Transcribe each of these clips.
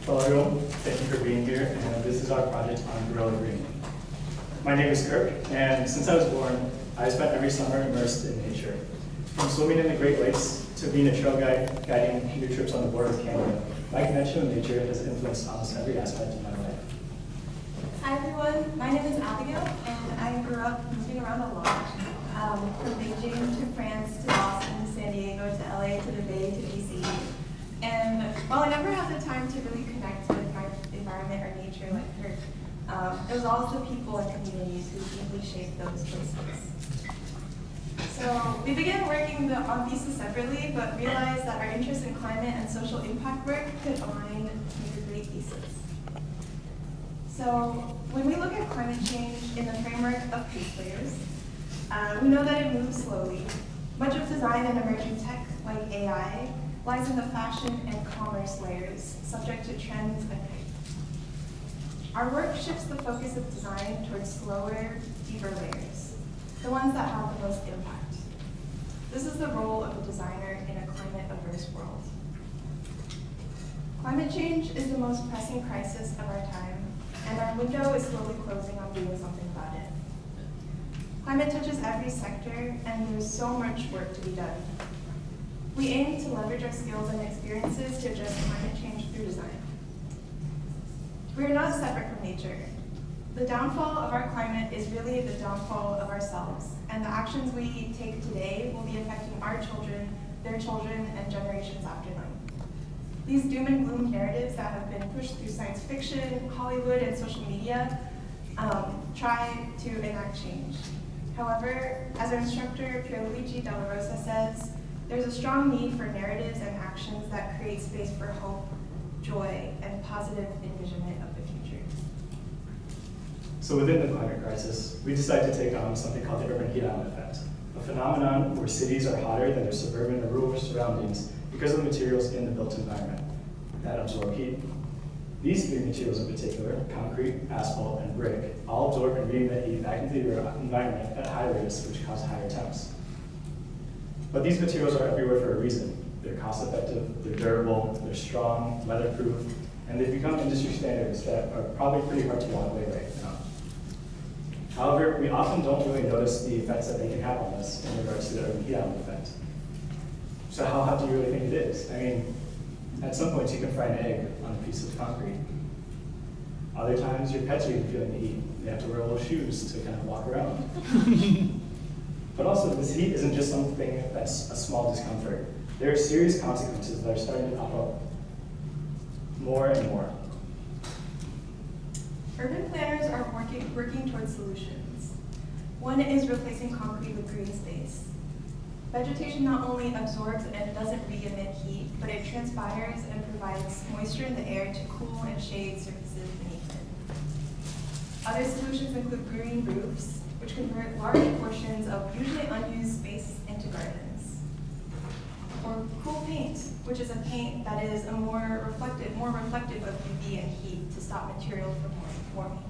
Hello everyone, thank you for being here, and this is our project on Guerrilla Green. My name is Kirk, and since I was born, I spent every summer immersed in nature. From swimming in the Great Lakes to being a trail guide guiding canoe trips on the border of Canada, my connection with nature has influenced almost every aspect of my life. Hi everyone, my name is Abigail, and I grew up moving around a lot, from Beijing to France to Boston to San Diego to LA to the Bay to DC. And while I never had the time to really connect with my environment or nature like Kirk, it was also people and communities who deeply shaped those places. So we began working on Thesis separately, but realized that our interest in climate and social impact work could align to make a great thesis. So when we look at climate change in the framework of base layers, we know that it moves slowly. Much of design and emerging tech, like AI, lies in the fashion and commerce layers, subject to trends and hype. Our work shifts the focus of design towards slower, deeper layers, the ones that have the most impact. This is the role of a designer in a climate-averse world. Climate change is the most pressing crisis of our time, and our window is slowly closing on doing something about it. Climate touches every sector, and there's so much work to be done. We aim to leverage our skills and experiences to address climate change through design. We are not separate from nature. The downfall of our climate is really the downfall of ourselves, and the actions we take today will be affecting our children, their children, and generations after them. These doom and gloom narratives that have been pushed through science fiction, Hollywood, and social media try to enact change. However, as our instructor Pierluigi Della Rosa says, there's a strong need for narratives and actions that create space for hope, joy, and positive envisionment of the future. So within the climate crisis, we decided to take on something called the urban heat island effect, a phenomenon where cities are hotter than their suburban or rural surroundings because of the materials in the built environment that absorb heat. These three materials in particular, concrete, asphalt, and brick, all absorb and re-emit heat back into the environment at high rates, which cause higher temps. But these materials are everywhere for a reason. They're cost-effective, they're durable, they're strong, weatherproof, and they've become industry standards that are probably pretty hard to walk away right now. However, we often don't really notice the effects that they can have on us in regards to the urban heat island effect. So how hot do you really think it is? I mean, at some points you can fry an egg on a piece of concrete. Other times your pets are even feeling the heat. They have to wear little shoes to kind of walk around. But also, this heat isn't just something that's a small discomfort. There are serious consequences that are starting to pop up more and more. Urban planners are working towards solutions. One is replacing concrete with green space. Vegetation not only absorbs and doesn't re-emit heat, but it transpires and provides moisture in the air to cool and shade surfaces beneath it. Other solutions include green roofs, which convert large portions of usually unused space into gardens. Or cool paint, which is a paint that is more reflective of UV and heat to stop material from warming.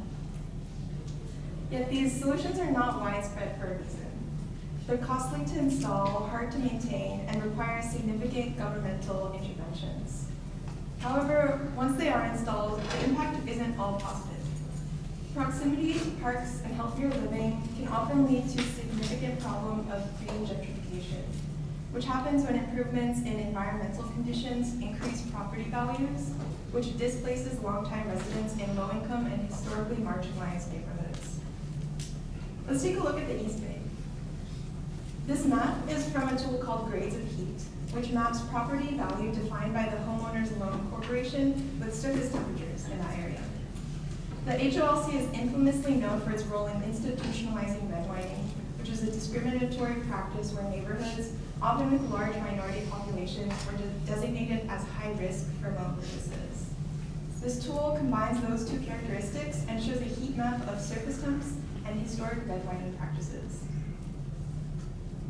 Yet these solutions are not widespread for a reason. They're costly to install, hard to maintain, and require significant governmental interventions. However, once they are installed, the impact isn't all positive. Proximity to parks and healthier living can often lead to a significant problem of green gentrification, which happens when improvements in environmental conditions increase property values, which displaces longtime residents in low-income and historically marginalized neighborhoods. Let's take a look at the East Bay. This map is from a tool called Grades of Heat, which maps property value defined by the Homeowners Loan Corporation with surface temperatures in that area. The HOLC is infamously known for its role in institutionalizing redlining, which is a discriminatory practice where neighborhoods, often with large minority populations, were designated as high risk for loan purposes. This tool combines those two characteristics and shows a heat map of surface temps and historic redlining practices.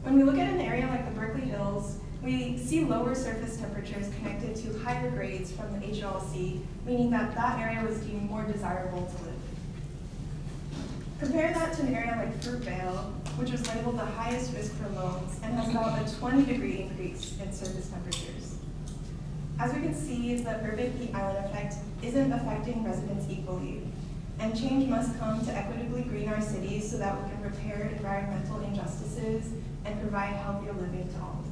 When we look at an area like the Berkeley Hills, we see lower surface temperatures connected to higher grades from the HLC, meaning that that area was deemed more desirable to live. Compare that to an area like Fruitvale, which was labeled the highest risk for loans and has about a 20-degree increase in surface temperatures. As we can see, the urban heat island effect isn't affecting residents equally. And change must come to equitably green our cities so that we can repair environmental injustices and provide healthier living to all.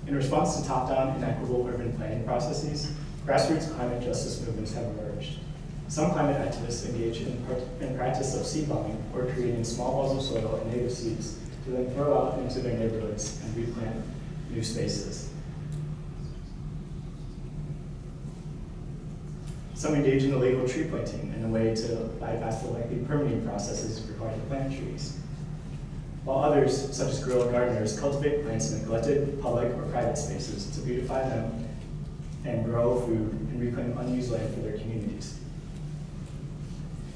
In response to top-down inequitable urban planning processes, grassroots climate justice movements have emerged. Some climate activists engage in practice of seed bombing, or creating small balls of soil and native seeds to then throw out into their neighborhoods and replant new spaces. Some engage in illegal tree planting in a way to bypass the lengthy permitting processes required to plant trees. While others, such as guerrilla gardeners, cultivate plants in neglected public or private spaces to beautify them and grow food and reclaim unused land for their communities.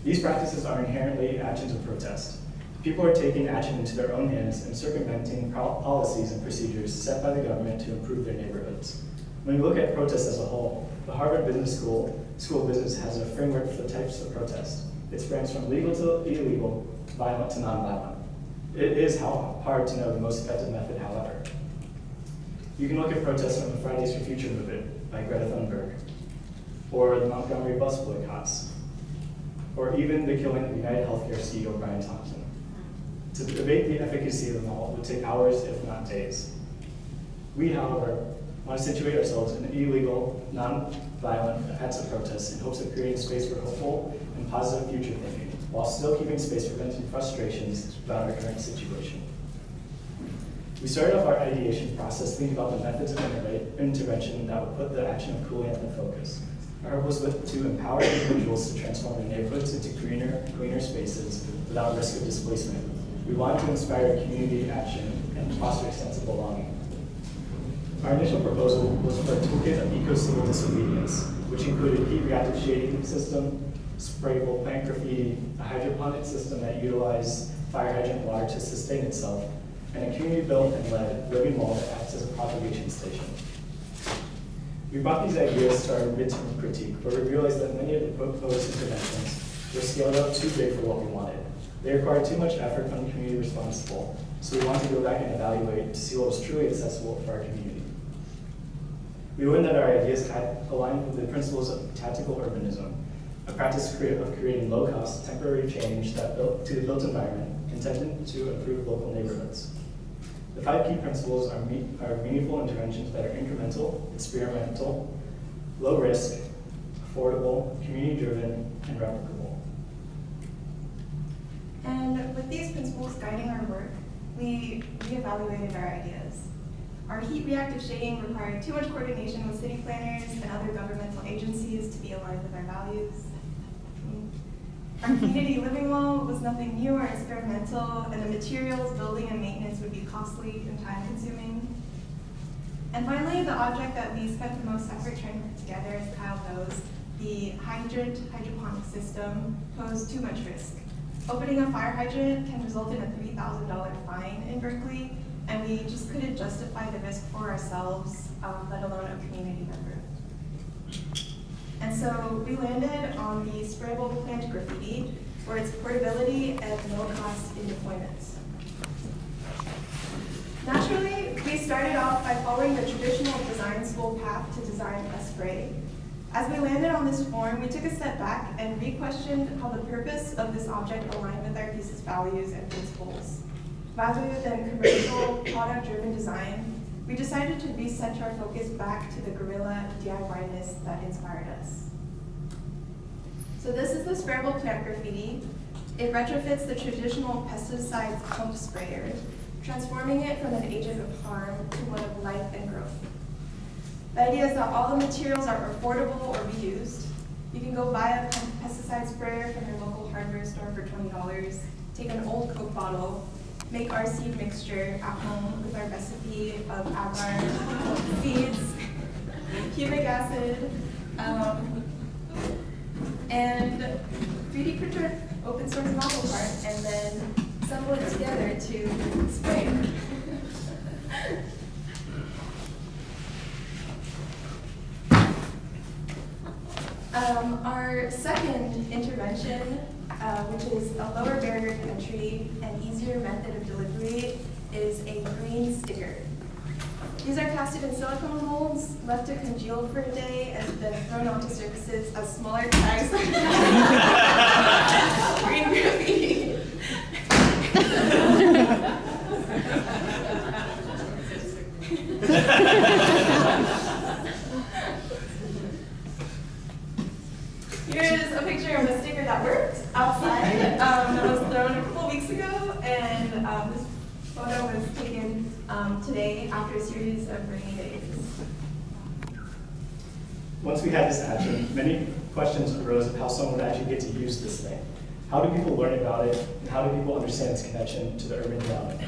These practices are inherently actions of protest. People are taking action into their own hands and circumventing policies and procedures set by the government to improve their neighborhoods. When we look at protests as a whole, the Harvard Business School of Business has a framework for the types of protest. It spans from legal to illegal, violent to nonviolent. It is hard to know the most effective method, however. You can look at protests from the Fridays for Future movement by Greta Thunberg, or the Montgomery bus boycotts, or even the killing of United Healthcare CEO Brian Thompson. To debate the efficacy of them all would take hours, if not days. We, however, want to situate ourselves in illegal, non-violent acts of protest in hopes of creating space for hopeful and positive future thinking, while still keeping space for venting frustrations about our current situation. We started off our ideation process thinking about the methods of intervention that would put the action of cooling in focus. Our hope was to empower individuals to transform their neighborhoods into greener spaces without risk of displacement. We wanted to inspire community action and foster a sense of belonging. Our initial proposal was for a toolkit of eco-civil disobedience, which included heat reactive shading system, sprayable plant graffiti, a hydroponic system that utilized fire hydrant water to sustain itself, and a community-built and led living wall that acts as a propagation station. We brought these ideas to our midterm critique, but we realized that many of the proposed interventions were scaled up too big for what we wanted. They required too much effort from the community responsible, so we wanted to go back and evaluate to see what was truly accessible for our community. We learned that our ideas had aligned with the principles of tactical urbanism, a practice of creating low-cost, temporary change to the built environment intended to improve local neighborhoods. The 5 key principles are meaningful interventions that are incremental, experimental, low risk, affordable, community-driven, and replicable. And with these principles guiding our work, we reevaluated our ideas. Our heat reactive shading required too much coordination with city planners and other governmental agencies to be aligned with our values. Our community living wall was nothing new or experimental, and the materials, building, and maintenance would be costly and time-consuming. And finally, the object that we spent the most effort trying to put together, as Kyle knows, the hydroponic system, posed too much risk. Opening a fire hydrant can result in a $3,000 fine in Berkeley, and we just couldn't justify the risk for ourselves, let alone a community member. And so we landed on the sprayable plant graffiti for its portability and low cost in deployments. Naturally, we started off by following the traditional design school path to design a spray. As we landed on this form, we took a step back and re-questioned how the purpose of this object aligned with our thesis values and principles. Rather than commercial, product-driven design, we decided to recenter our focus back to the guerrilla DIY-ness that inspired us. So this is the sprayable plant graffiti. It retrofits the traditional pesticides pump sprayer, transforming it from an agent of harm to one of life and growth. The idea is that all the materials are affordable or reused. You can go buy a pesticide sprayer from your local hardware store for $20, take an old Coke bottle, make our seed mixture at home with our recipe of agar, seeds, humic acid, and 3D printer open source model part, and then assemble it together to spray. Our second intervention, which is a lower barrier to entry and easier method of delivery, is a green sticker. These are casted in silicone molds, left to congeal for a day, and then thrown onto surfaces as smaller tags. Green graffiti. Here's a picture of a sticker that worked outside that was thrown a couple weeks ago, and this photo was taken today after a series of rainy days. Once we had this action, many questions arose of how someone would actually get to use this thing. How do people learn about it, and how do people understand its connection to the urban development?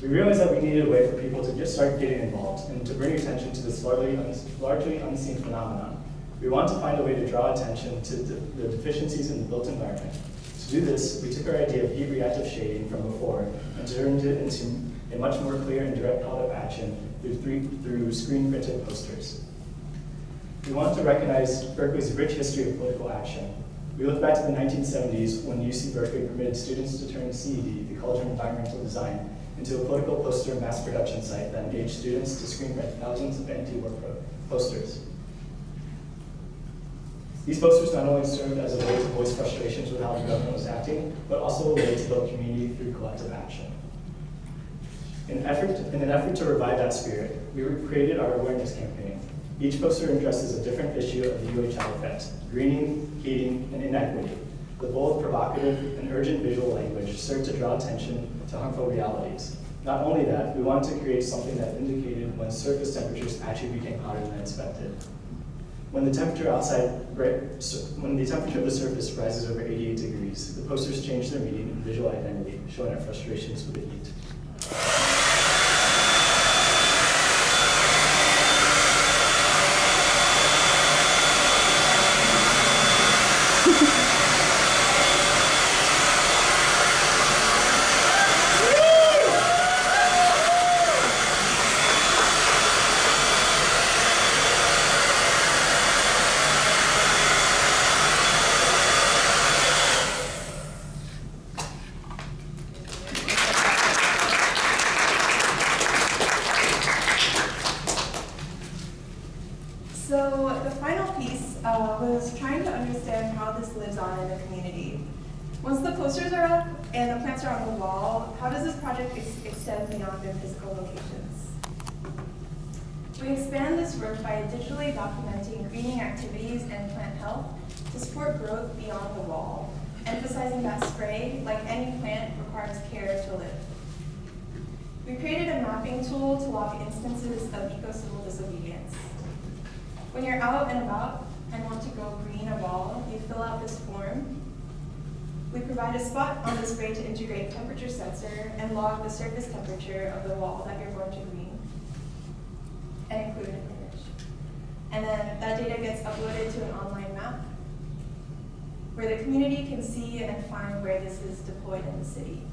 We realized that we needed a way for people to start getting involved and to bring attention to this largely unseen phenomenon. We want to find a way to draw attention to the deficiencies in the built environment. To do this, we took our idea of heat reactive shading from before and turned it into a much more clear and direct call to action through screen printed posters. We wanted to recognize Berkeley's rich history of political action. We look back to the 1970s when UC Berkeley permitted students to turn CED, the College of Environmental Design, into a political poster mass production site that engaged students to screen print thousands of anti-war posters. These posters not only served as a way to voice frustrations with how the government was acting, but also a way to build community through collective action. In an effort to revive that spirit, we created our awareness campaign. Each poster addresses a different issue of the UHI effect: greening, heating, and inequity. The bold, provocative, and urgent visual language served to draw attention to harmful realities. Not only that, we wanted to create something that indicated when surface temperatures actually became hotter than expected. When the temperature of the surface rises over 88 degrees, the posters change their meaning and visual identity, showing our frustrations with the heat. So the final piece was trying to understand how this lives on in the community. Once the posters are up and the plants are on the wall, how does this project extend beyond their physical locations? We expand this work by digitally documenting greening activities and plant health to support growth beyond the wall, emphasizing that spray, like any plant, requires care to live. We created a mapping tool to log instances of eco-civil disobedience. When you're out and about and want to go green a wall, you fill out this form. We provide a spot on the spray to integrate temperature sensor and log the surface temperature of the wall that you're going to green and include an image. And then that data gets uploaded to an online map where the community can see and find where this is deployed in the city.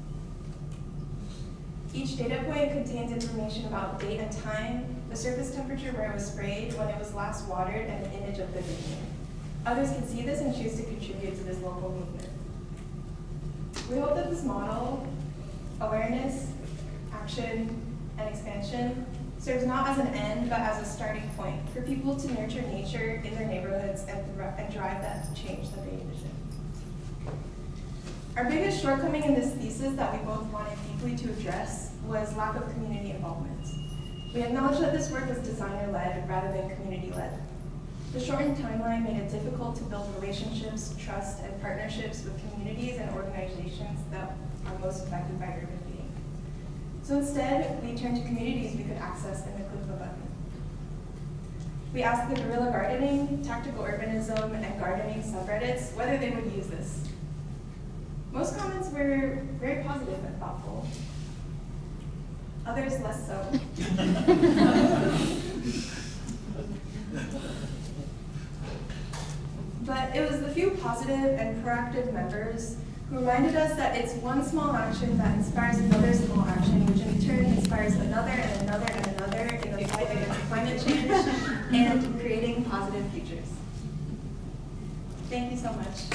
Each data point contains information about date and time, the surface temperature where it was sprayed, when it was last watered, and an image of the greening. Others can see this and choose to contribute to this local movement. We hope that this model, awareness, action, and expansion, serves not as an end, but as a starting point for people to nurture nature in their neighborhoods and drive that change that they envision. Our biggest shortcoming in this thesis that we both wanted deeply to address was lack of community involvement. We acknowledge that this work was designer-led rather than community-led. The shortened timeline made it difficult to build relationships, trust, and partnerships with communities and organizations that are most affected by urban heating. So instead, we turned to communities we could access in the click of a button. We asked the Guerrilla Gardening, Tactical Urbanism, and Gardening subreddits whether they would use this. Most comments were very positive and thoughtful. Others less so. But it was the few positive and proactive members who reminded us that it's one small action that inspires another small action, which in turn inspires another and another and another in the fight against climate change and creating positive futures. Thank you so much.